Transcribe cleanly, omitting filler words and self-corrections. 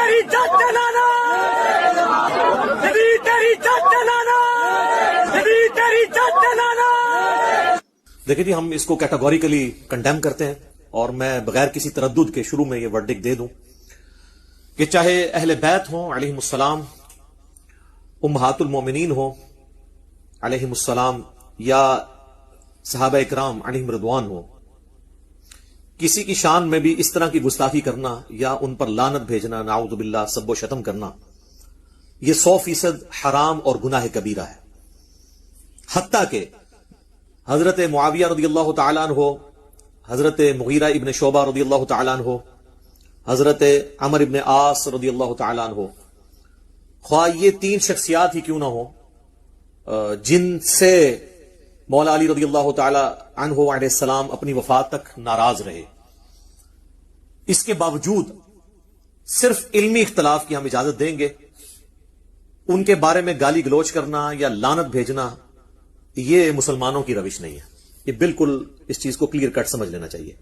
تیری چاچا چلانا نبی تیری چاچا چلانا نبی تیری چاچا چلانا. دیکھیں جی، ہم اس کو کیٹاگوریکلی کنڈیم کرتے ہیں، اور میں بغیر کسی تردد کے شروع میں یہ ورڈکٹ دے دوں کہ چاہے اہل بیت ہوں علیہم السلام، امہات المومنین ہوں علیہم السلام، یا صحابہ اکرام علیہم رضوان ہوں، کسی کی شان میں بھی اس طرح کی گستاخی کرنا یا ان پر لعنت بھیجنا، نعوذ باللہ، سب و شتم کرنا، یہ 100% حرام اور گناہ کبیرہ ہے. حتیٰ کہ حضرت معاویہ رضی اللہ تعالیٰ عنہ، حضرت مغیرہ ابن شعبہ رضی اللہ تعالیٰ عنہ، حضرت عمر ابن عاص رضی اللہ تعالیٰ عنہ، خواہ یہ 3 شخصیات ہی کیوں نہ ہوں جن سے مولا علی رضی اللہ تعالی عنہ علیہ السلام اپنی وفات تک ناراض رہے، اس کے باوجود صرف علمی اختلاف کی ہم اجازت دیں گے. ان کے بارے میں گالی گلوچ کرنا یا لعنت بھیجنا یہ مسلمانوں کی روش نہیں ہے. یہ بالکل اس چیز کو کلیئر کٹ سمجھ لینا چاہیے.